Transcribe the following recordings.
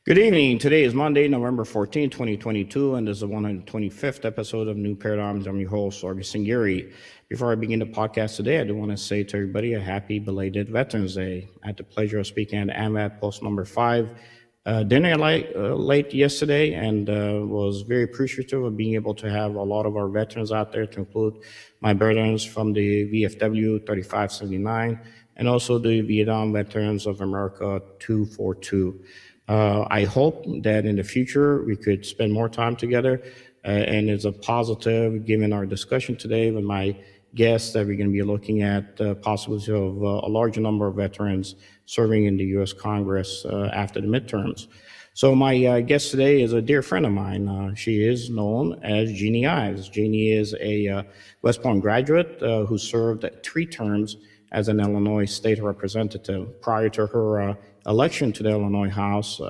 Good evening. Today is Monday, November 14, 2022, and this is the 125th episode of New Paradigms. I'm your host, Sargis Sangari. Before I begin the podcast today, I do want to say to everybody a happy belated Veterans Day. I had the pleasure of speaking at AMVAT post number 5 dinner late yesterday, and was very appreciative of being able to have a lot of our veterans out there, to include my veterans from the VFW 3579 and also the Vietnam Veterans of America 242. I hope that in the future we could spend more time together, and it's a positive given our discussion today with my guests that we're going to be looking at the possibility of a larger number of veterans serving in the U.S. Congress after the midterms. So my guest today is a dear friend of mine. She is known as Jeanne Ives. Jeanne is a West Point graduate who served 3 terms as an Illinois state representative. Prior to her election to the Illinois House,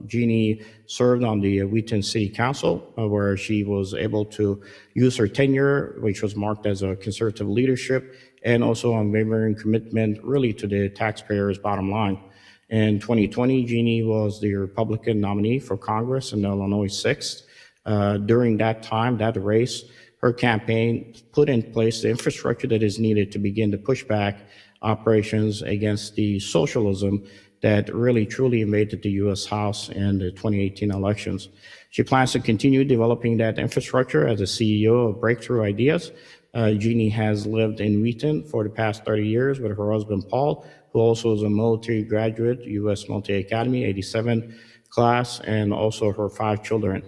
Jeanne served on the Wheaton City Council, where she was able to use her tenure, which was marked as a conservative leadership, and also unwavering commitment really to the taxpayers' bottom line. In 2020, Jeanne was the Republican nominee for Congress in Illinois 6th. During that time, that race, her campaign put in place the infrastructure that is needed to begin to push back operations against the socialism that really truly invaded the U.S. House in the 2018 elections. She plans to continue developing that infrastructure as a CEO of Breakthrough Ideas. Jeanne has lived in Wheaton for the past 30 years with her husband, Paul, who also is a military graduate, U.S. Military Academy, 87 class, and also her 5 children.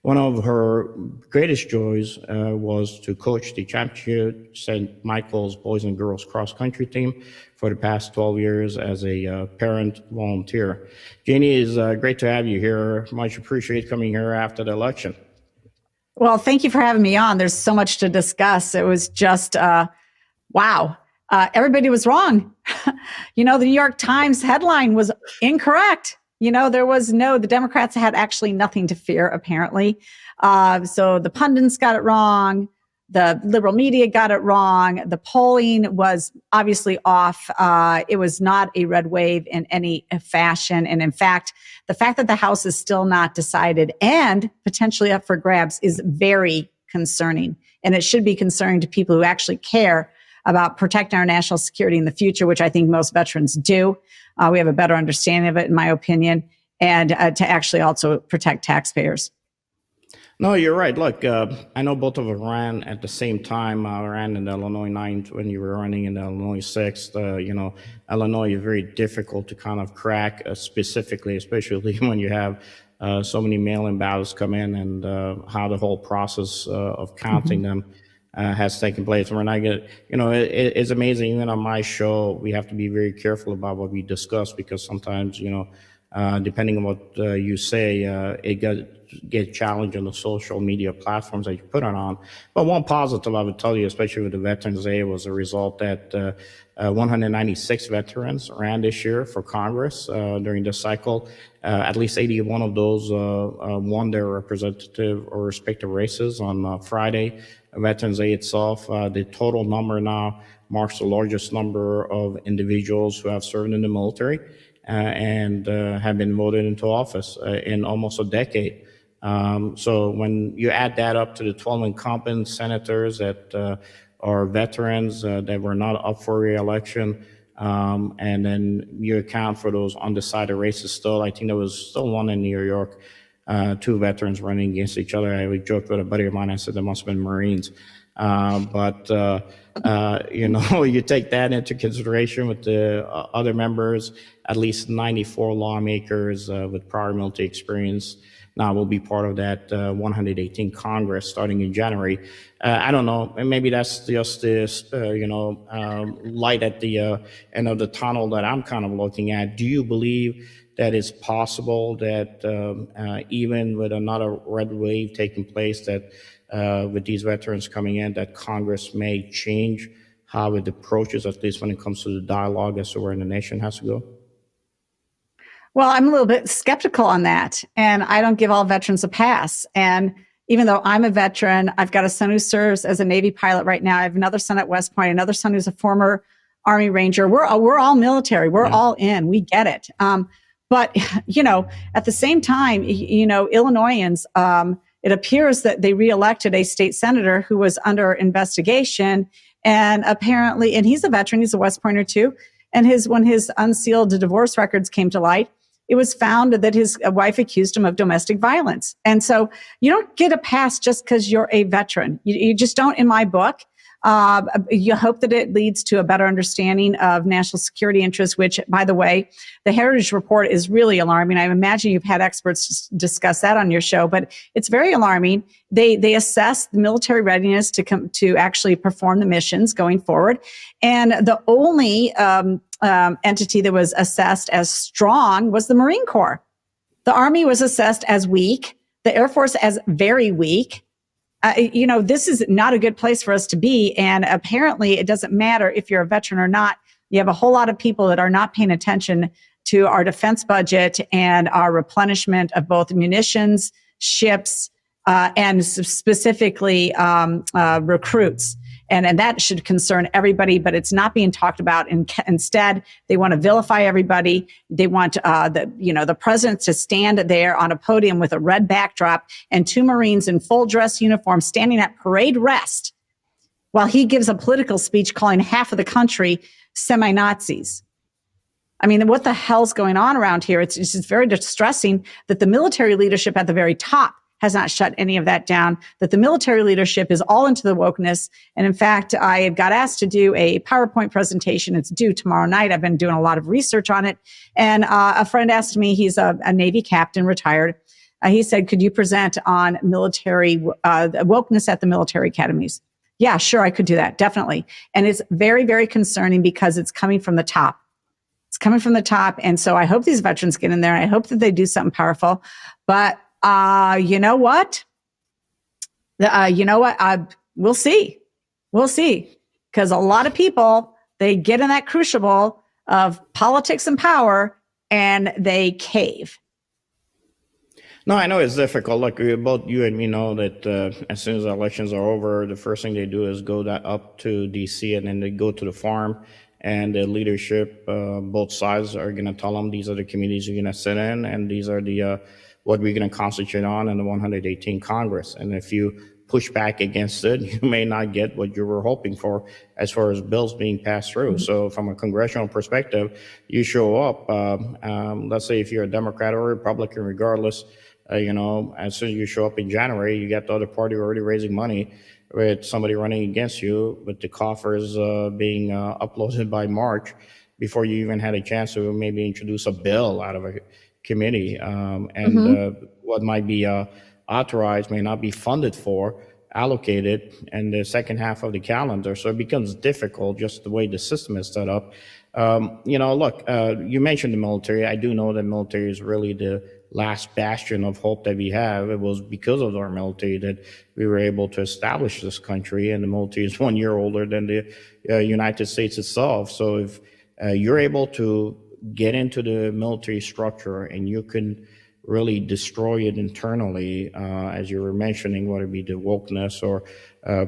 One of her greatest joys was to coach the championship St. Michael's boys and girls cross country team for the past 12 years as a parent volunteer. Jeanne, is great to have you here. Much appreciate coming here after the election. Well, thank you for having me on. There's so much to discuss. It was just, wow. Everybody was wrong. The New York Times headline was incorrect. The Democrats had actually nothing to fear, apparently. So the pundits got it wrong. The liberal media got it wrong. The polling was obviously off. It was not a red wave in any fashion. And in fact, the fact that the House is still not decided and potentially up for grabs is very concerning. And it should be concerning to people who actually care about protecting our national security in the future, which I think most veterans do. We have a better understanding of it, in my opinion, and to actually also protect taxpayers. No, you're right. Look, I know both of us ran at the same time. I ran in the Illinois 9th when you were running in the Illinois 6th. Illinois is very difficult to kind of crack specifically, especially when you have so many mail-in ballots come in, and how the whole process of counting them has taken place. When I get, it's amazing. Even on my show, we have to be very careful about what we discuss, because sometimes, depending on what you say, it get challenged on the social media platforms that you put it on. But one positive I would tell you, especially with the Veterans Day, was a result that 196 veterans ran this year for Congress during this cycle. At least 81 of those won their representative or respective races on Friday, Veterans Day itself. The total number now marks the largest number of individuals who have served in the military and have been voted into office in almost a decade. So when you add that up to the 12 incumbent senators that are veterans that were not up for re-election, and then you account for those undecided races still, I think there was still one in New York, 2 veterans running against each other. I would joke with a buddy of mine, I said there must have been Marines. You take that into consideration with the other members, at least 94 lawmakers with prior military experience now will be part of that 118 Congress starting in January. I don't know, maybe that's just this, light at the end of the tunnel that I'm kind of looking at. Do you believe that it's possible that even with another red wave taking place, that with these veterans coming in, that Congress may change how it approaches, at least when it comes to the dialogue as to where the nation has to go? Well, I'm a little bit skeptical on that, and I don't give all veterans a pass. And even though I'm a veteran, I've got a son who serves as a Navy pilot right now. I have another son at West Point, another son who's a former Army Ranger. We're all military. We're all in. We get it. But, at the same time, Illinoisans, it appears that they reelected a state senator who was under investigation. And apparently, and he's a veteran, he's a West Pointer too. And when his unsealed divorce records came to light, it was found that his wife accused him of domestic violence. And so you don't get a pass just because you're a veteran. You just don't, in my book. You hope that it leads to a better understanding of national security interests, which, by the way, the Heritage Report is really alarming. I imagine you've had experts discuss that on your show, but it's very alarming. They assess the military readiness to actually perform the missions going forward. And the only entity that was assessed as strong was the Marine Corps. The Army was assessed as weak, the Air Force as very weak. This is not a good place for us to be. And apparently it doesn't matter if you're a veteran or not. You have a whole lot of people that are not paying attention to our defense budget and our replenishment of both munitions, ships, and specifically recruits. And that should concern everybody, but it's not being talked about. Instead, they want to vilify everybody. They want the president to stand there on a podium with a red backdrop and two Marines in full dress uniform standing at parade rest while he gives a political speech calling half of the country semi-Nazis. I mean, what the hell's going on around here? It's just very distressing that the military leadership at the very top has not shut any of that down, that the military leadership is all into the wokeness. And in fact, I got asked to do a PowerPoint presentation. It's due tomorrow night. I've been doing a lot of research on it. And a friend asked me, he's a Navy captain, retired. He said, could you present on military wokeness at the military academies? Yeah, sure, I could do that, definitely. And it's very, very concerning because it's coming from the top. It's coming from the top. And so I hope these veterans get in there. I hope that they do something powerful. But you know what? We'll see. We'll see. Because a lot of people, they get in that crucible of politics and power and they cave. No, I know it's difficult. Like both you and me know that as soon as the elections are over, the first thing they do is go up to DC and then they go to the farm. And the leadership, both sides are going to tell them these are the communities you're going to sit in, and these are the what we're going to concentrate on in the 118th Congress. And if you push back against it, you may not get what you were hoping for as far as bills being passed through. Mm-hmm. So from a congressional perspective, you show up, let's say if you're a Democrat or a Republican, regardless, as soon as you show up in January, you got the other party already raising money with somebody running against you, with the coffers being uploaded by March before you even had a chance to maybe introduce a bill out of a committee. What might be authorized may not be funded for, allocated in the second half of the calendar. So it becomes difficult just the way the system is set up. You mentioned the military. I do know that military is really the last bastion of hope that we have. It was because of our military that we were able to establish this country, and the military is 1 year older than the United States itself. So if you're able to get into the military structure and you can really destroy it internally, as you were mentioning, whether it be the wokeness or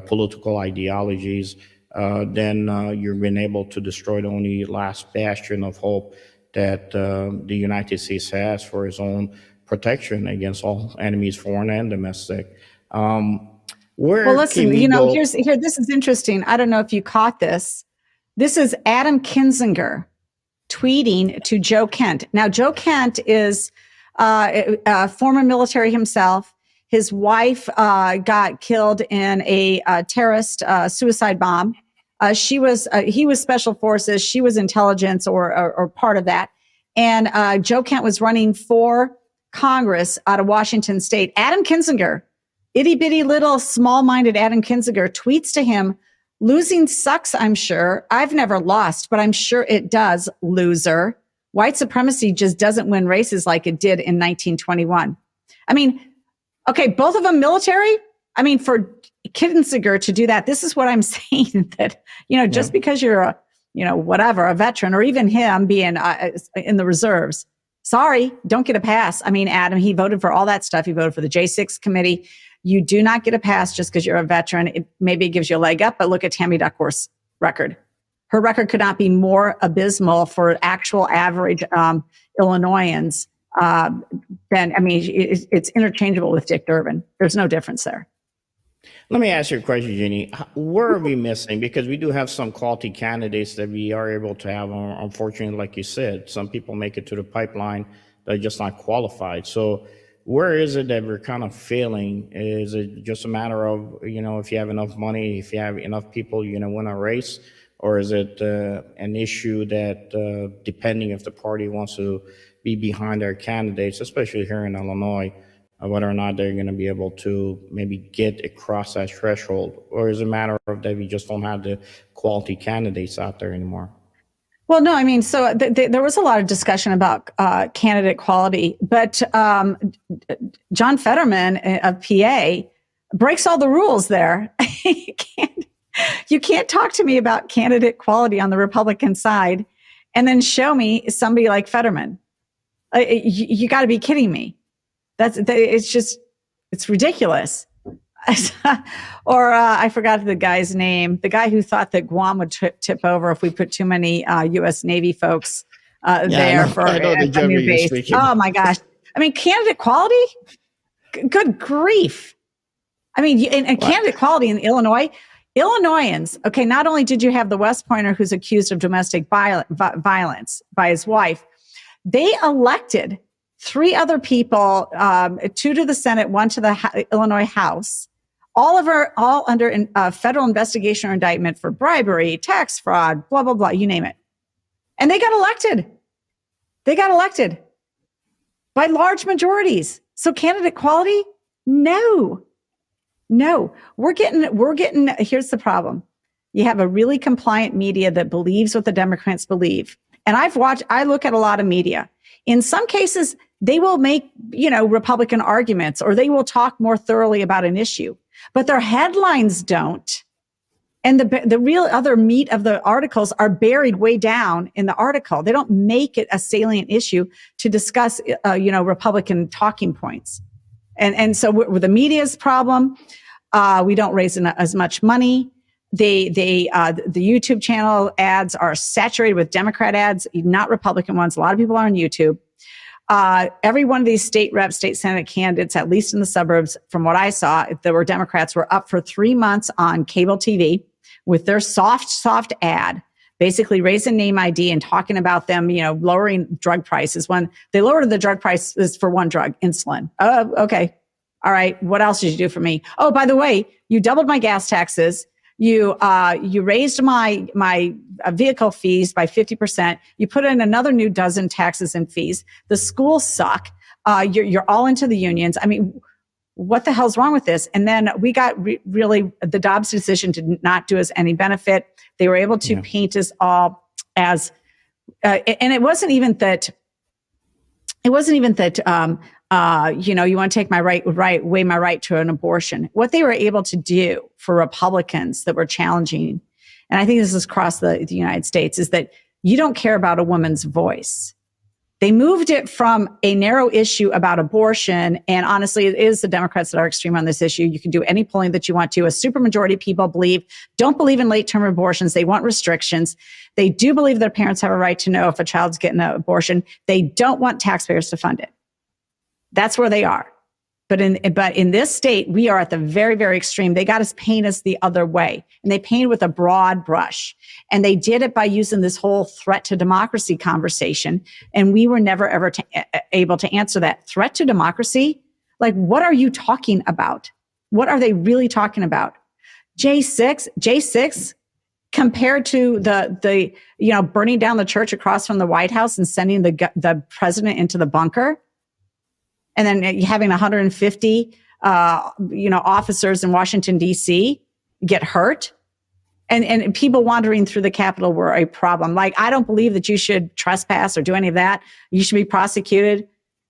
political ideologies, then you've been able to destroy the only last bastion of hope that the United States has for its own protection against all enemies, foreign and domestic. Well, listen, this is interesting. I don't know if you caught this. This is Adam Kinzinger tweeting to Joe Kent. Now, Joe Kent is a former military himself. His wife got killed in a terrorist suicide bomb. He was special forces. She was intelligence or part of that. And Joe Kent was running for Congress out of Washington State. Adam Kinzinger, itty bitty little small-minded Adam Kinzinger, tweets to him, "Losing sucks, I'm sure. I've never lost, but I'm sure it does, loser. White supremacy just doesn't win races like it did in 1921. I mean, okay, both of them military. I mean, for Kinzinger to do that, this is what I'm saying, that, just because you're a veteran, or even him being in the reserves, sorry, don't get a pass. I mean, Adam, he voted for all that stuff. He voted for the J6 committee. You do not get a pass just because you're a veteran. Maybe it gives you a leg up, but look at Tammy Duckworth's record. her record could not be more abysmal for actual average Illinoisans. Then, I mean, it's interchangeable with Dick Durbin. There's no difference there. Let me ask you a question, Jeannie. Where are we missing? Because we do have some quality candidates that we are able to have. Unfortunately, like you said, some people make it to the pipeline. They're just not qualified. So where is it that we're kind of failing? Is it just a matter of, if you have enough money, if you have enough people, you're going to win a race? Or is it an issue that, depending if the party wants to be behind their candidates, especially here in Illinois, whether or not they're going to be able to maybe get across that threshold? Or is it a matter of that we just don't have the quality candidates out there anymore? Well, no, I mean, so there was a lot of discussion about candidate quality, but John Fetterman of PA breaks all the rules there. You can't talk to me about candidate quality on the Republican side and then show me somebody like Fetterman. You got to be kidding me. It's ridiculous. Or I forgot the guy's name, the guy who thought that Guam would tip over if we put too many U.S. Navy folks there for a new base. Oh my gosh. I mean, candidate quality? Good grief. I mean, and candidate quality in Illinoisans, okay, not only did you have the West Pointer who's accused of domestic violence by his wife, they elected 3 other people, 2 to the Senate, 1 to the Illinois House, all under federal investigation or indictment for bribery, tax fraud, blah, blah, blah, you name it. And they got elected. They got elected by large majorities. So candidate quality? No. We're getting, here's the problem. You have a really compliant media that believes what the Democrats believe. And I look at a lot of media. In some cases, they will make, Republican arguments, or they will talk more thoroughly about an issue, but their headlines don't. And the real other meat of the articles are buried way down in the article. They don't make it a salient issue to discuss, Republican talking points. And so with the media's problem, we don't raise as much money. The YouTube channel ads are saturated with Democrat ads, not Republican ones. A lot of people are on YouTube. Every one of these state rep, state Senate candidates, at least in the suburbs, from what I saw, if there were Democrats, were up for 3 months on cable TV with their soft ad, basically raising name ID and talking about them, lowering drug prices. When they lowered the drug prices for one drug, insulin. Oh, okay. All right. What else did you do for me? Oh, by the way, you doubled my gas taxes. You raised my vehicle fees by 50%. You put in another new dozen taxes and fees. The schools suck. You're all into the unions. I mean, what the hell's wrong with this? And then we got really, the Dobbs decision did not do us any benefit. They were able to paint us all as, and it wasn't even that. You want to take my right to an abortion. What they were able to do for Republicans that were challenging, and I think this is across the United States, is that you don't care about a woman's voice. They moved it from a narrow issue about abortion, and honestly, it is the Democrats that are extreme on this issue. You can do any polling that you want to. A supermajority of people don't believe in late-term abortions. They want restrictions. They do believe their parents have a right to know if a child's getting an abortion. They don't want taxpayers to fund it. That's where they are. But in this state, we are at the very, very extreme. They got us paint us the other way, and they painted with a broad brush. And they did it by using this whole threat to democracy conversation. And we were never, ever able to answer that. Threat to democracy? Like, what are you talking about? What are they really talking about? J6 compared to the burning down the church across from the White House and sending the president into the bunker. And then having 150, officers in Washington, D.C. get hurt, and people wandering through the Capitol were a problem. Like, I don't believe that you should trespass or do any of that. You should be prosecuted.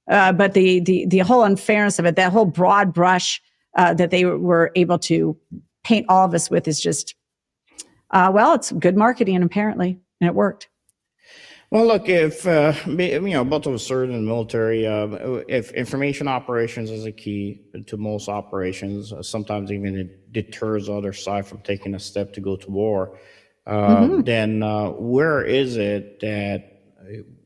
But the whole unfairness of it, that whole broad brush that they were able to paint all of us with, is just, it's good marketing apparently, and it worked. Well, look, if, both of us served in the military, if information operations is a key to most operations, sometimes even it deters the other side from taking a step to go to war. Hmm. then where is it that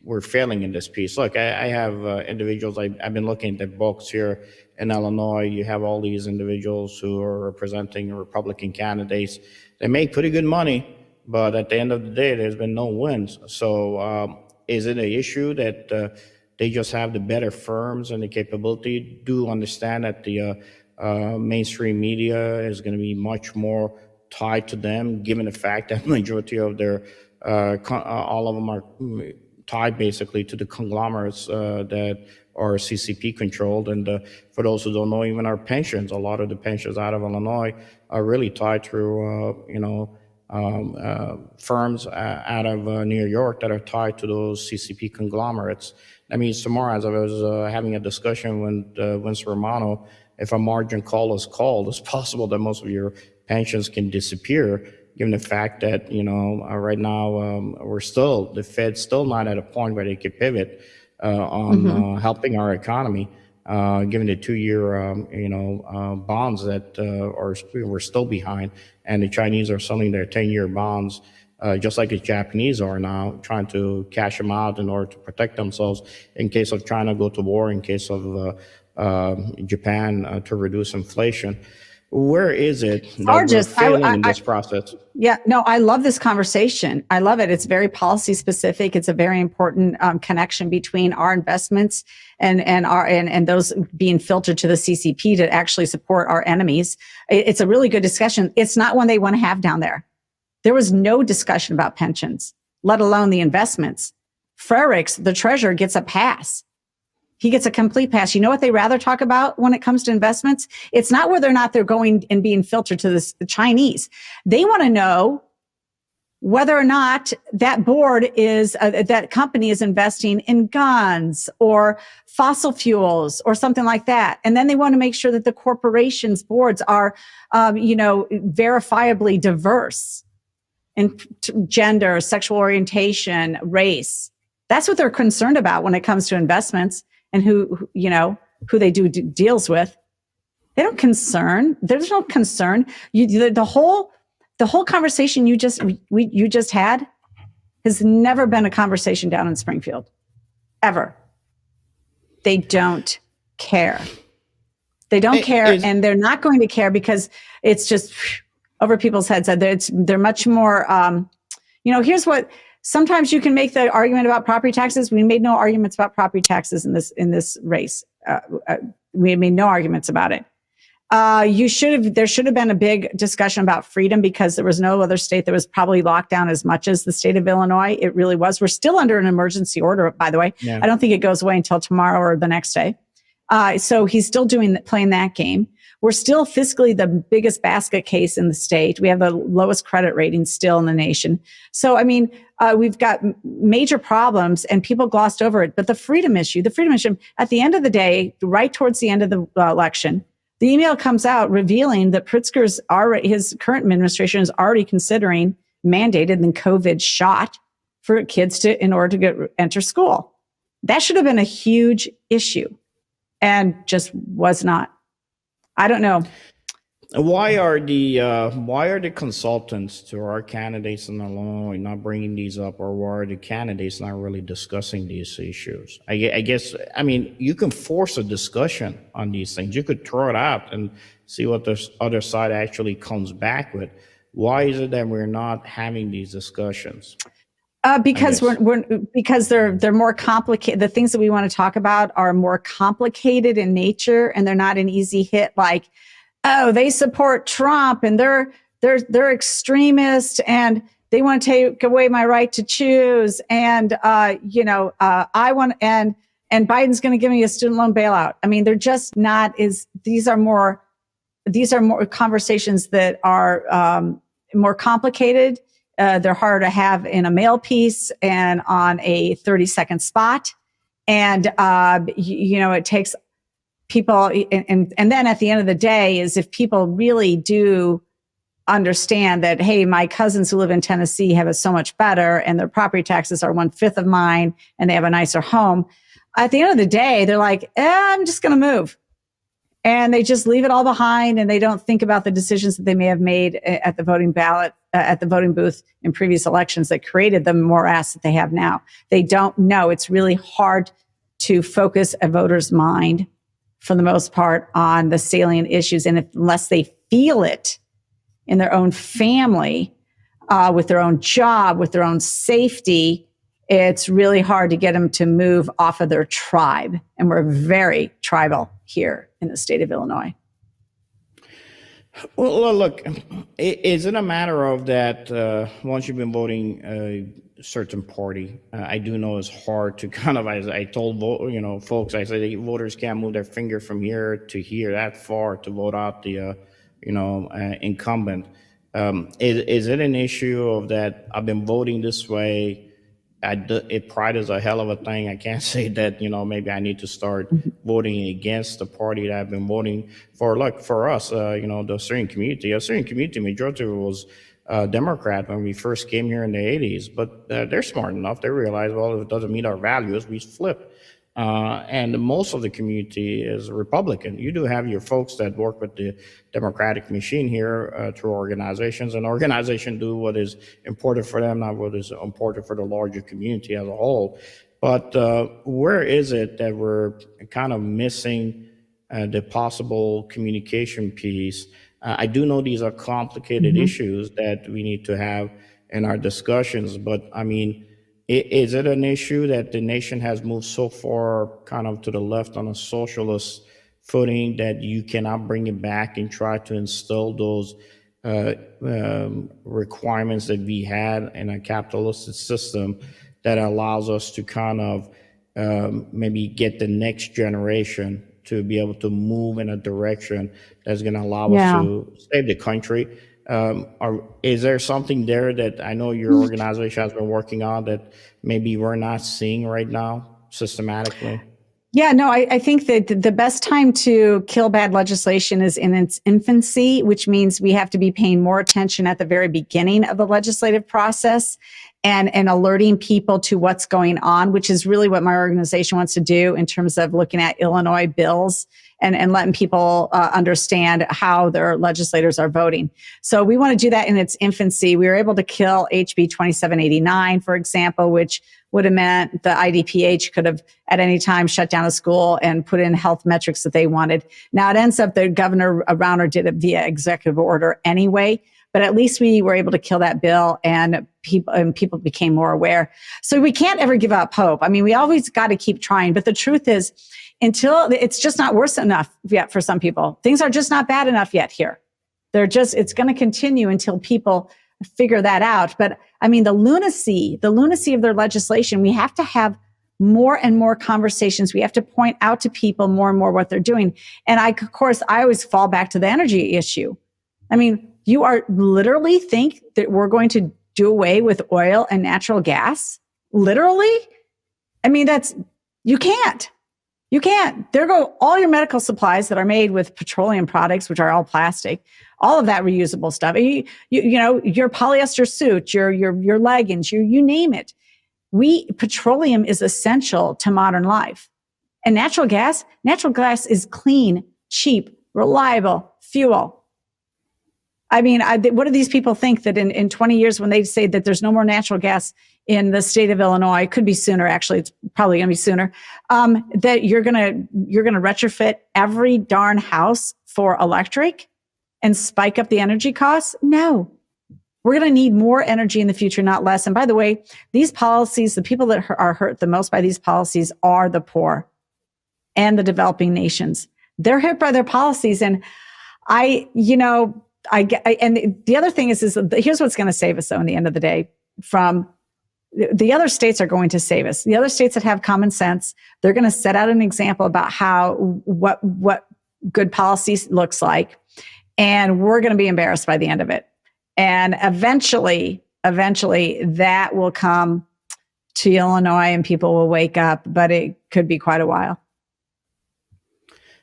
we're failing in this piece? Look, I have individuals. I've been looking at the books here in Illinois. You have all these individuals who are representing Republican candidates. They make pretty good money, but at the end of the day, there's been no wins. So, is it an issue that they just have the better firms and the capability? Do understand that the mainstream media is going to be much more tied to them, given the fact that majority of their all of them are tied basically to the conglomerates that are CCP controlled. And for those who don't know, even our pensions, a lot of the pensions out of Illinois are really tied through, firms out of New York that are tied to those CCP conglomerates. I mean, tomorrow, as I was having a discussion with Vince Romano, if a margin call is called, it's possible that most of your pensions can disappear, given the fact that, right now the Fed's still not at a point where they could pivot on helping our economy, given the 2-year, bonds that we're still behind, and the Chinese are selling their 10-year bonds, just like the Japanese are now, trying to cash them out in order to protect themselves in case of China go to war, in case of Japan to reduce inflation. Where is it that we're Sargis, failing in this process? yeah, no, I love this conversation. I love it. It's very policy specific. It's a very important connection between our investments and those being filtered to the CCP to actually support our enemies. It's a really good discussion. It's not one they want to have down there. There was no discussion about pensions, let alone the investments. Frerichs, the treasurer, gets a pass. He gets a complete pass. You know what they rather talk about when it comes to investments? It's not whether or not they're going and being filtered to the Chinese. They want to know whether or not that board that company is investing in guns or fossil fuels or something like that. And then they want to make sure that the corporation's boards are, verifiably diverse in gender, sexual orientation, race. That's what they're concerned about when it comes to investments and who they do deals with. They don't concern. There's no concern. The whole conversation you just had has never been a conversation down in Springfield, ever. They don't care. They don't care, and they're not going to care because it's just over people's heads. They're much more. Here's what. Sometimes you can make the argument about property taxes. We made no arguments about property taxes in this race. We made no arguments about it. There should have been a big discussion about freedom because there was no other state that was probably locked down as much as the state of Illinois. It really was. We're still under an emergency order, by the way. Yeah. I don't think it goes away until tomorrow or the next day. So he's still playing that game. We're still fiscally the biggest basket case in the state. We have the lowest credit rating still in the nation. So, we've got major problems and people glossed over it. But the freedom issue, at the end of the day, right towards the end of the election, the email comes out revealing that his current administration is already considering mandated the COVID shot for kids in order to enter school. That should have been a huge issue and just was not. I don't know. Why are the consultants to our candidates in Illinois not bringing these up, or why are the candidates not really discussing these issues? I guess, you can force a discussion on these things. You could throw it out and see what the other side actually comes back with. Why is it that we're not having these discussions? Because because they're more complicated. The things that we want to talk about are more complicated in nature, and they're not an easy hit. Like, oh, they support Trump, and they're extremist, and they want to take away my right to choose, and I want and Biden's going to give me a student loan bailout. They're just not as. These are more conversations that are more complicated. They're harder to have in a mail piece and on a 30-second spot. And, it takes people. And then at the end of the day is if people really do understand that, hey, my cousins who live in Tennessee have it so much better and their property taxes are 1/5 of mine and they have a nicer home. At the end of the day, they're like, I'm just going to move. And they just leave it all behind and they don't think about the decisions that they may have made at the voting ballot at the voting booth in previous elections that created the morass that they have now. They don't know. It's really hard to focus a voter's mind, for the most part, on the salient issues. And unless they feel it in their own family, with their own job, with their own safety, it's really hard to get them to move off of their tribe. And we're very tribal here in the state of Illinois. Well, look, is it a matter of that once you've been voting a certain party, I do know it's hard to kind of, as I told folks, I said voters can't move their finger from here to here that far to vote out the incumbent. Is it an issue of that I've been voting this way? Pride is a hell of a thing. I can't say that, maybe I need to start voting against the party that I've been voting for. Look, for us, the Syrian community, majority was Democrat when we first came here in the 80s, but they're smart enough. They realize, well, if it doesn't meet our values, we flip. And most of the community is Republican. You do have your folks that work with the Democratic machine here through organizations, and organizations do what is important for them, not what is important for the larger community as a whole. But where is it that we're kind of missing the possible communication piece? I do know these are complicated issues that we need to have in our discussions, but I mean, is it an issue that the nation has moved so far kind of to the left on a socialist footing that you cannot bring it back and try to instill those requirements that we had in a capitalistic system that allows us to kind of maybe get the next generation to be able to move in a direction that's going to allow us to save the country? Is there something there that I know your organization has been working on that maybe we're not seeing right now systematically? Yeah, no, I think that the best time to kill bad legislation is in its infancy, which means we have to be paying more attention at the very beginning of the legislative process and alerting people to what's going on, which is really what my organization wants to do in terms of looking at Illinois bills and letting people understand how their legislators are voting. So we want to do that in its infancy. We were able to kill HB 2789, for example, which would have meant the IDPH could have at any time shut down a school and put in health metrics that they wanted. Now it ends up the Governor Rauner did it via executive order anyway, but at least we were able to kill that bill and people became more aware. So we can't ever give up hope. I mean, we always got to keep trying, but the truth is, until it's just not worse enough yet for some people. Things are just not bad enough yet here. It's going to continue until people figure that out. But I mean, the lunacy of their legislation, we have to have more and more conversations. We have to point out to people more and more what they're doing. And I always fall back to the energy issue. I mean, you are literally think that we're going to do away with oil and natural gas? Literally? I mean, you can't. You can't. There go all your medical supplies that are made with petroleum products, which are all plastic, all of that reusable stuff. You know, your polyester suit, your leggings, you name it. Petroleum is essential to modern life. And natural gas is clean, cheap, reliable fuel. I mean, what do these people think that in 20 years when they say that there's no more natural gas in the state of Illinois, it could be sooner, actually, it's probably going to be sooner, that you're going to retrofit every darn house for electric and spike up the energy costs? No. We're going to need more energy in the future, not less. And by the way, these policies, the people that are hurt the most by these policies are the poor and the developing nations. They're hit by their policies. And and the other thing is here's what's going to save us, though, in the end of the day. From the other states are going to save us. The other states that have common sense, they're going to set out an example about what good policy looks like, and we're going to be embarrassed by the end of it. And eventually, that will come to Illinois, and people will wake up. But it could be quite a while.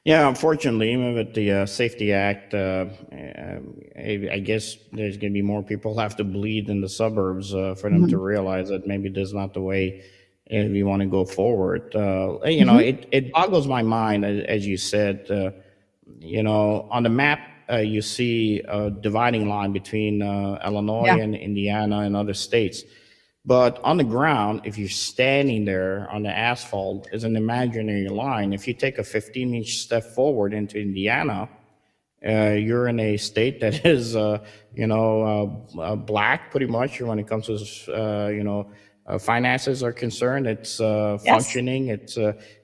Yeah, unfortunately, even with the Safety Act, I guess there's going to be more people have to bleed in the suburbs for them to realize that maybe this is not the way we want to go forward. It boggles my mind, as you said, on the map you see a dividing line between Illinois Yeah. and Indiana and other states. But on the ground, if you're standing there on the asphalt, is an imaginary line. If you take a 15-inch step forward into Indiana, you're in a state that is, black pretty much when it comes to, finances are concerned. It's Yes. functioning. It's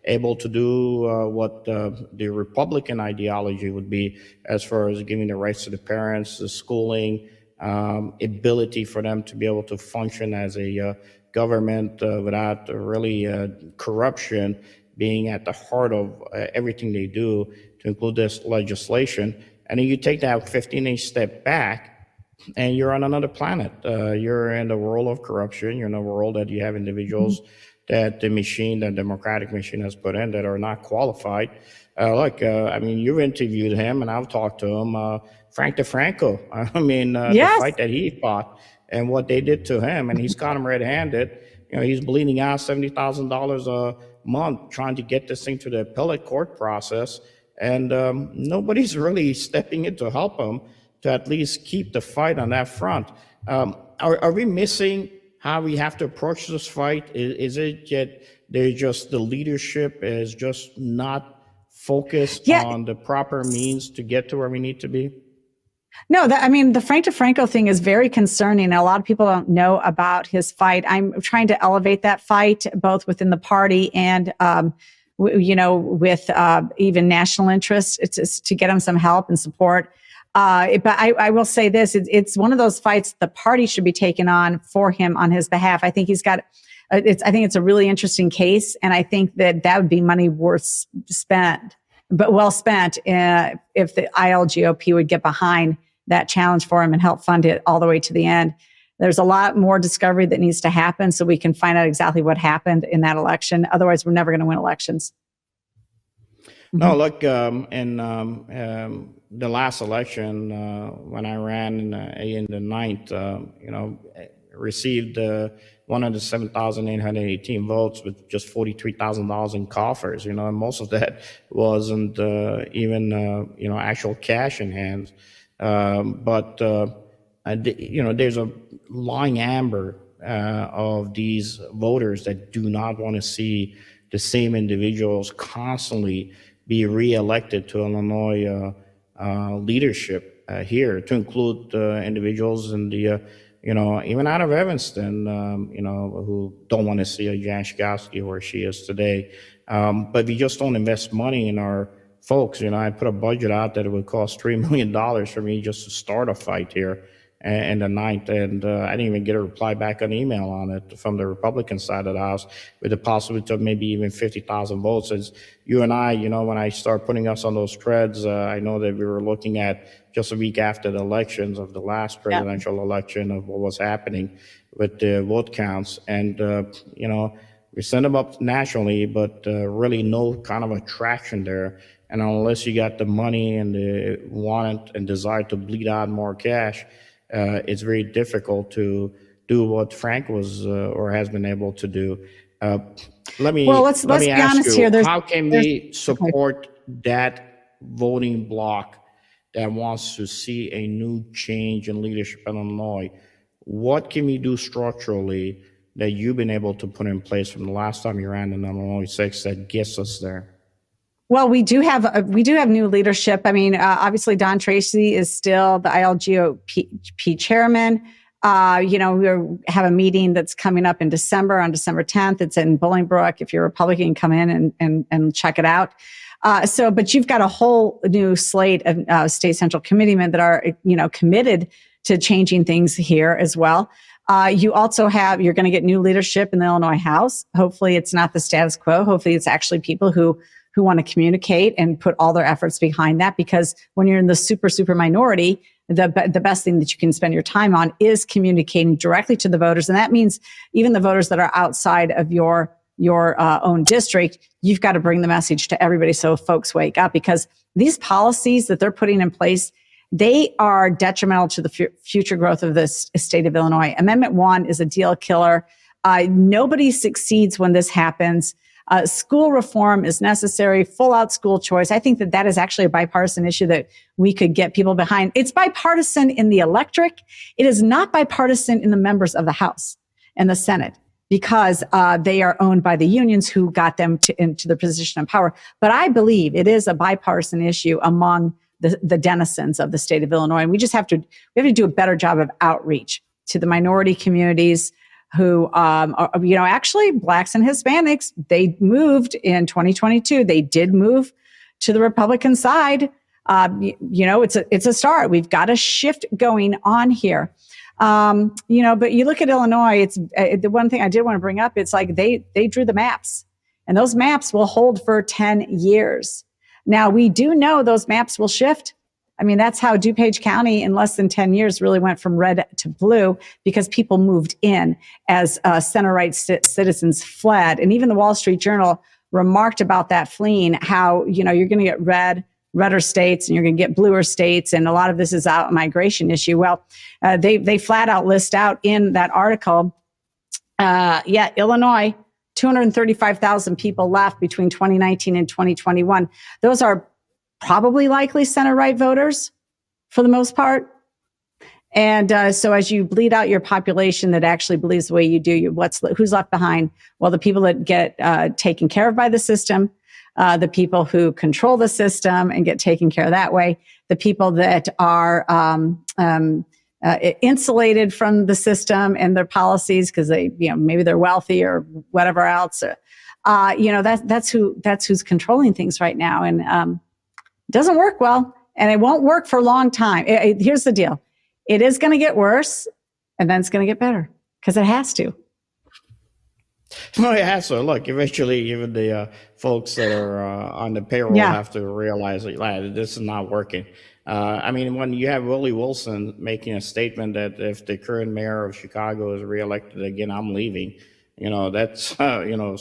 able to do what the Republican ideology would be as far as giving the rights to the parents, the schooling, ability for them to be able to function as a government without really corruption being at the heart of everything they do, to include this legislation. And then you take that 15-inch step back, and you're on another planet. You're in the world of corruption. You're in a world that you have individuals that the democratic machine has put in that are not qualified. I mean, you've interviewed him, and I've talked to him. Frank DeFranco. I mean, the Yes. fight that he fought and what they did to him, and he's caught him red-handed. He's bleeding out $70,000 a month trying to get this thing to the appellate court process, and nobody's really stepping in to help him to at least keep the fight on that front. Are we missing how we have to approach this fight? Is it that the leadership is just not focused Yeah. on the proper means to get to where we need to be? No, I mean, the Frank DeFranco thing is very concerning. A lot of people don't know about his fight. I'm trying to elevate that fight both within the party and, with even national interests. It's to get him some help and support. But I will say this: it's one of those fights the party should be taking on for him on his behalf. I think he's got. I think it's a really interesting case, and I think that would be money worth spent, but well spent if the ILGOP would get behind that challenge for him and help fund it all the way to the end. There's a lot more discovery that needs to happen so we can find out exactly what happened in that election. Otherwise, we're never going to win elections. No, look, in the last election, when I ran in the ninth, received 107,818 votes with just $43,000 in coffers, and most of that wasn't even, actual cash in hand. But there's a lying amber of these voters that do not want to see the same individuals constantly be reelected to Illinois leadership here, to include individuals in the, even out of Evanston, who don't want to see a Jeanne Ives where she is today. But we just don't invest money in our folks. I put a budget out that it would cost $3 million for me just to start a fight here in the ninth, and I didn't even get a reply back on email on it from the Republican side of the House, with the possibility of maybe even 50,000 votes. As you and I, when I start putting us on those threads, I know that we were looking at just a week after the elections of the last presidential election of what was happening with the vote counts, and we sent them up nationally, but really no kind of attraction there. And unless you got the money and the want and desire to bleed out more cash, it's very difficult to do what Frank was or has been able to do. Let me let's be ask honest you, here. how can we support that voting bloc that wants to see a new change in leadership in Illinois? What can we do structurally that you've been able to put in place from the last time you ran in Illinois 6 that gets us there? Well, we do have new leadership. I mean, obviously, Don Tracy is still the ILGOP chairman. We have a meeting that's coming up in December, on December 10th. It's in Bolingbrook. If you're a Republican, come in and check it out. But you've got a whole new slate of state central committeemen that are, committed to changing things here as well. You also you're going to get new leadership in the Illinois House. Hopefully it's not the status quo. Hopefully it's actually people who want to communicate and put all their efforts behind that, because when you're in the super minority, the best thing that you can spend your time on is communicating directly to the voters. And that means even the voters that are outside of your own district, you've got to bring the message to everybody so folks wake up, because these policies that they're putting in place, they are detrimental to the future growth of this state of Illinois. Amendment 1 is a deal killer. Nobody succeeds when this happens. School reform is necessary, full out school choice. I think that is actually a bipartisan issue that we could get people behind. It's bipartisan in the electorate. It is not bipartisan in the members of the House and the Senate, because they are owned by the unions who got them into the position of power. But I believe it is a bipartisan issue among the denizens of the state of Illinois. And we have to do a better job of outreach to the minority communities who are, actually Blacks and Hispanics. They moved in 2022. They did move to the Republican side. It's a start. We've got a shift going on here. But you look at Illinois, it's the one thing I did want to bring up. It's like they drew the maps, and those maps will hold for 10 years. Now, we do know those maps will shift. I mean, that's how DuPage County in less than 10 years really went from red to blue, because people moved in as center-right citizens fled. And even the Wall Street Journal remarked about that fleeing, how, you're going to get redder states and you're going to get bluer states. And a lot of this is a migration issue. Well, they flat out list out in that article, Illinois, 235,000 people left between 2019 and 2021. Those are probably likely center-right voters for the most part. And so as you bleed out your population that actually believes the way you do, who's left behind? Well, the people that get taken care of by the system, the people who control the system and get taken care of that way, the people that are insulated from the system and their policies because they, maybe they're wealthy or whatever else. That's who's controlling things right now, and it doesn't work well, and it won't work for a long time. Here's the deal: it is going to get worse, and then it's going to get better because it has to. No, it has to. Look, eventually, even the folks that are on the payroll have to realize that this is not working. When you have Willie Wilson making a statement that if the current mayor of Chicago is reelected again, I'm leaving, that's,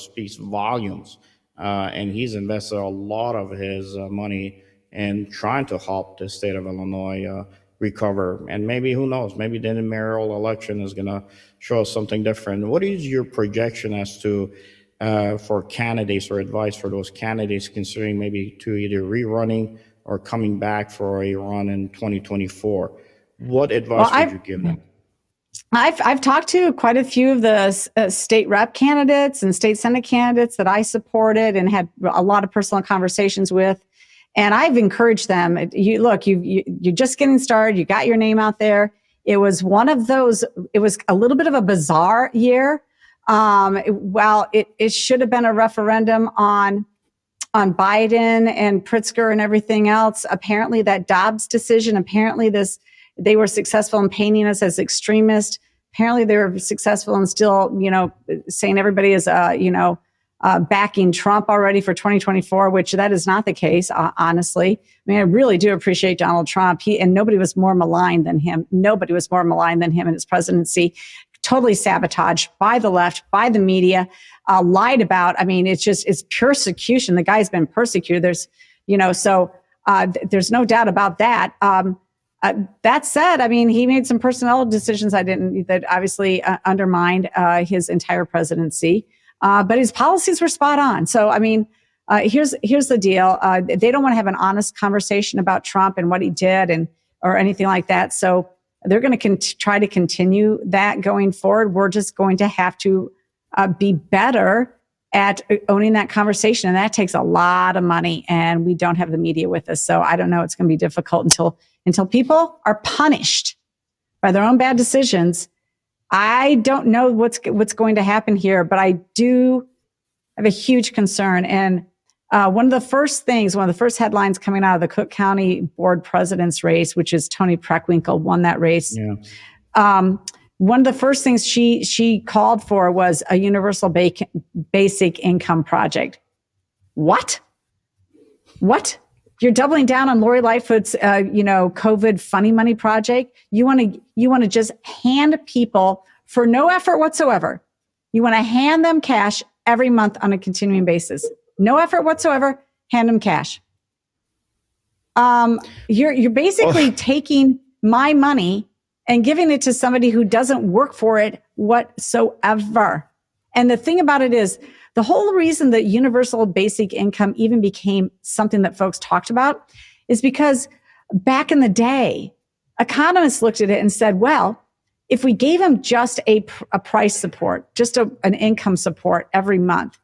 speaks volumes. And he's invested a lot of his money in trying to help the state of Illinois recover. And maybe, who knows, maybe the mayoral election is going to show us something different. What is your projection as to for candidates, or advice for those candidates considering maybe to either rerunning or coming back for a run in 2024? What advice would you give them? I've talked to quite a few of the state rep candidates and state senate candidates that I supported and had a lot of personal conversations with. And I've encouraged them, you're just getting started. You got your name out there. It was one of those, it was a little bit of a bizarre year. It should have been a referendum on Biden and Pritzker and everything else. Apparently that Dobbs decision, they were successful in painting us as extremists. Apparently they were successful in still, saying everybody is, backing Trump already for 2024, which that is not the case, honestly. I really do appreciate Donald Trump. And nobody was more maligned than him. Nobody was more maligned than him in his presidency. Totally sabotaged by the left, by the media, lied about. It's persecution. The guy's been persecuted. There's no doubt about that. That said, he made some personnel decisions that obviously undermined his entire presidency. But his policies were spot on. So, here's the deal. They don't want to have an honest conversation about Trump and what he did or anything like that. So they're going to try to continue that going forward. We're just going to have to be better at owning that conversation. And that takes a lot of money, and we don't have the media with us. So I don't know. It's going to be difficult until people are punished by their own bad decisions. I don't know what's going to happen here, but I do have a huge concern. And one of the first headlines coming out of the Cook County Board President's race, which is Toni Preckwinkle won that race. Yeah. One of the first things she called for was a universal basic income project. What? You're doubling down on Lori Lightfoot's, COVID funny money project. You want to just hand people for no effort whatsoever. You want to hand them cash every month on a continuing basis. No effort whatsoever. Hand them cash. You're basically taking my money and giving it to somebody who doesn't work for it whatsoever. And the thing about it is, The whole reason that universal basic income even became something that folks talked about is because back in the day, economists looked at it and said, well, if we gave them just a price support, just an income support every month,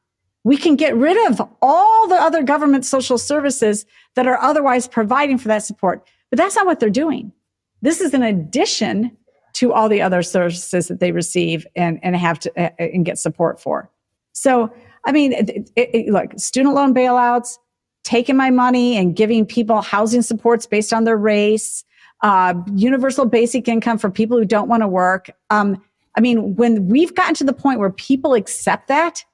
we can get rid of all the other government social services that are otherwise providing for that support. But that's not what they're doing. This is in addition to all the other services that they receive and have to and get support for. So, I mean, look, student loan bailouts, taking my money and giving people housing supports based on their race, universal basic income for people who don't want to work. I mean, when we've gotten to the point where people accept that,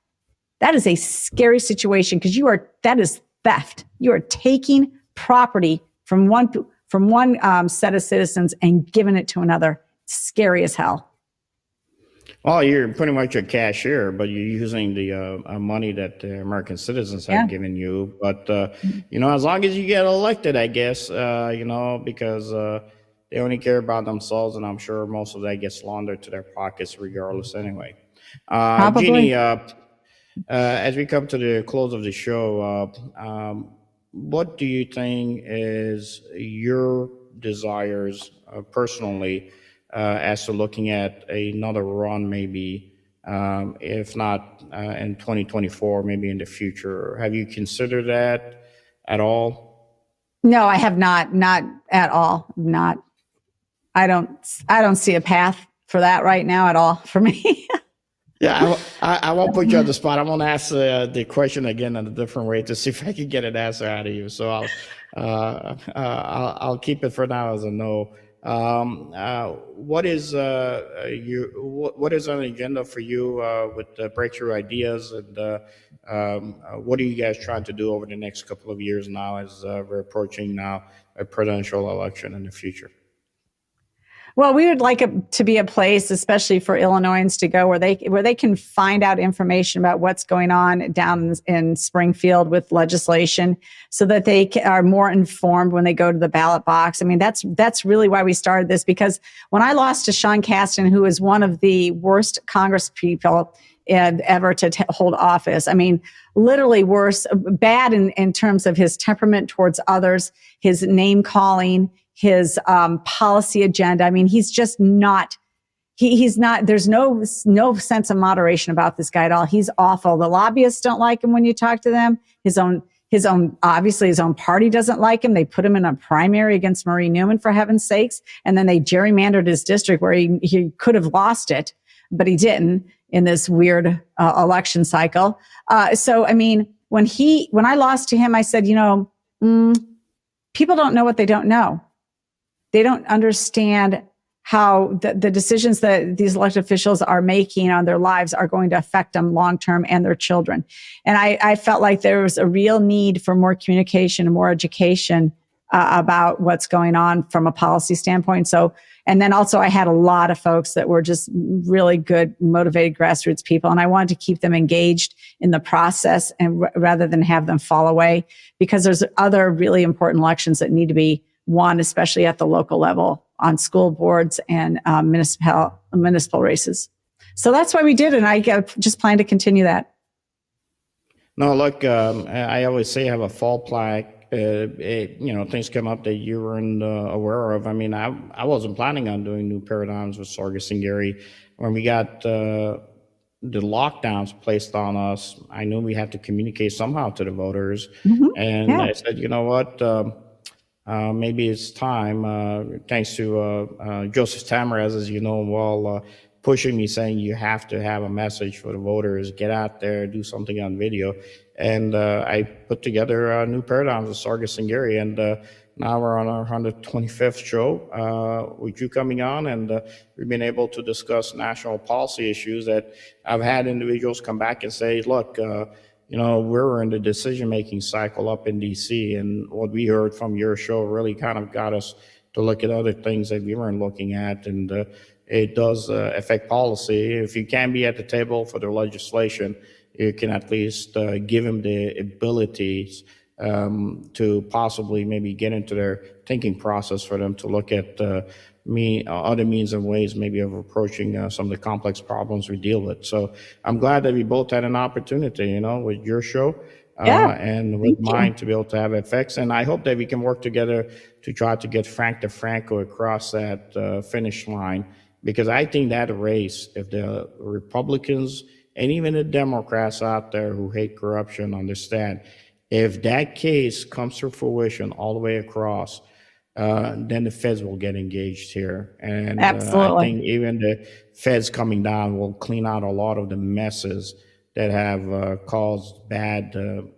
that is a scary situation because that is theft. You are taking property from one set of citizens and giving it to another. Scary as hell. Well, you're pretty much a cashier, but you're using the money that the American citizens have given you. But as long as you get elected, I guess, because they only care about themselves, and I'm sure most of that gets laundered to their pockets, regardless. Anyway, Probably. Jeannie, as we come to the close of the show, what do you think is your desires personally as to looking at another run, maybe, if not in 2024, maybe in the future? Have you considered that at all? No, I have not. Not at all. Not. I don't see a path for that right now at all for me. Yeah, I won't put you on the spot. I'm going to ask the question again in a different way to see if I can get an answer out of you. So I'll keep it for now as a no. What is what is on the agenda for you with breakthrough ideas, and what are you guys trying to do over the next couple of years now as we're approaching now a presidential election in the future? Well, we would like it to be a place, especially for Illinoisans, to go where they can find out information about what's going on down in Springfield with legislation, so that they are more informed when they go to the ballot box. I mean, that's really why we started this, because when I lost to Sean Casten, who is one of the worst Congress people ever to hold office. I mean, literally worse, bad in terms of his temperament towards others, his name calling, his policy agenda. I mean, he's just not, he's not, there's no sense of moderation about this guy at all. He's awful. The lobbyists don't like him when you talk to them. His own, obviously his own party doesn't like him. They put him in a primary against Marie Newman, for heaven's sakes. And then they gerrymandered his district where he could have lost it, but he didn't in this weird election cycle. So, I mean, when I lost to him, I said, people don't know what they don't know. They don't understand how the decisions that these elected officials are making on their lives are going to affect them long-term and their children. And I felt like there was a real need for more communication and more education about what's going on from a policy standpoint. So, and then also I had a lot of folks that were just really good, motivated grassroots people. And I wanted to keep them engaged in the process and rather than have them fall away, because there's other really important elections that need to be won, especially at the local level on school boards and municipal races. So that's why we did it. And I just plan to continue that. No, look, I always say I have a fall plaque. Things come up that you weren't aware of. I mean, I wasn't planning on doing new paradigms with Sargis Sangari. When we got the lockdowns placed on us, I knew we had to communicate somehow to the voters. Mm-hmm. And I said, you know what? Maybe it's time, thanks to Joseph Tamarez, as you know, well, pushing me, saying you have to have a message for the voters, get out there, do something on video. And I put together New Paradigms with Sargis Sangari, and now we're on our 125th show with you coming on, and we've been able to discuss national policy issues that I've had individuals come back and say, look, we're in the decision-making cycle up in D.C., and what we heard from your show really kind of got us to look at other things that we weren't looking at, and it does affect policy. If you can't be at the table for the legislation, you can at least give them the abilities to possibly maybe get into their thinking process for them to look at other means and ways maybe of approaching some of the complex problems we deal with. So I'm glad that we both had an opportunity, with your show Yeah. and with Thank you. mine to be able to have effects. And I hope that we can work together to try to get Frank DeFranco across that finish line, because I think that race, if the Republicans and even the Democrats out there who hate corruption understand, if that case comes to fruition all the way across, then the feds will get engaged here. And I Absolutely. think even the feds coming down will clean out a lot of the messes that have caused bad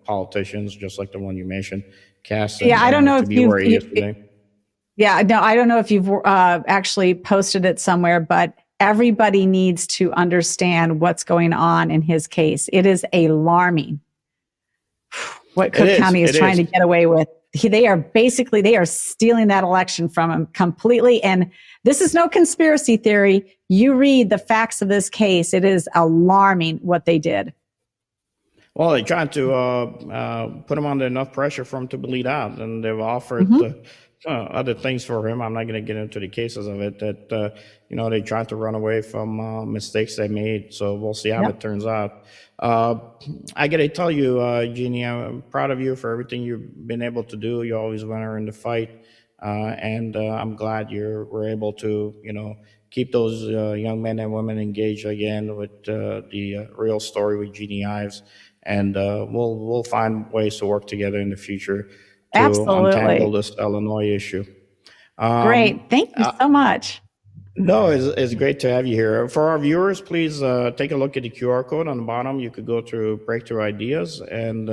politicians, just like the one you mentioned, Yeah, Caston, I don't know to if be where he is today. yeah, no, I don't know if you've actually posted it somewhere, but everybody needs to understand what's going on in his case. It is alarming what It Cook is. County is It trying is. to get away with. They are stealing that election from him completely. And this is no conspiracy theory. You read the facts of this case. It is alarming what they did. Well, they're trying to put him under enough pressure for him to bleed out, and they've offered Mm-hmm. other things for him. I'm not going to get into the cases of it. That they tried to run away from mistakes they made. So we'll see how it Yep. turns out. Uh, I got to tell you, Jeannie, I'm proud of you for everything you've been able to do. You always winner in the fight, and I'm glad you were able to, keep those young men and women engaged again with the real story with Jeanne Ives, and we'll find ways to work together in the future to untangle Absolutely. this Illinois issue. Great. Thank you Uh, so much. no, it's great to have you here. For our viewers, please take a look at the QR code on the bottom. You could go to Breakthrough Ideas, and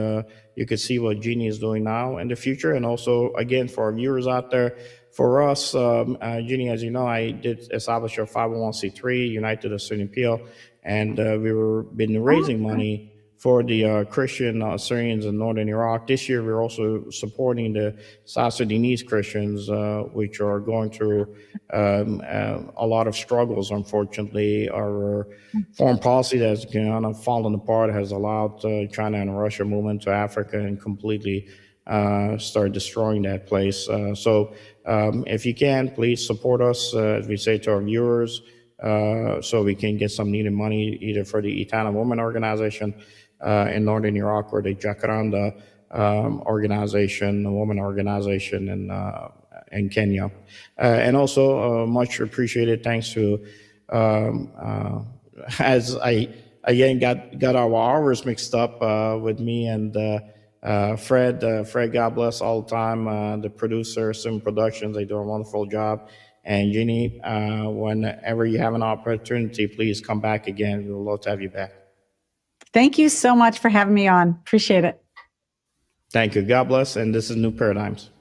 you could see what Jeannie is doing now and the future. And also, again, for our viewers out there, for us, Jeannie, as you know, I did establish a 501c3, United of Sunni Appeal, and we were been Oh, raising money for the Christian Syrians in northern Iraq. This year, we're also supporting the South Sudanese Christians, which are going through a lot of struggles. Unfortunately, our foreign policy that's kind of fallen apart has allowed China and Russia move into Africa and completely start destroying that place. So if you can, please support us, as we say to our viewers, so we can get some needed money either for the Itana Women Organization in northern Iraq, or the Jacaranda organization, a woman organization in Kenya. And also, much appreciated thanks to, as I again got our hours mixed up with me and Fred. Fred, God bless all the time. The producer, Sim Productions, they do a wonderful job. And Jeannie, whenever you have an opportunity, please come back again. We would love to have you back. thank you so much for having me on. Appreciate it. Thank you. God bless. And this is New Paradigms.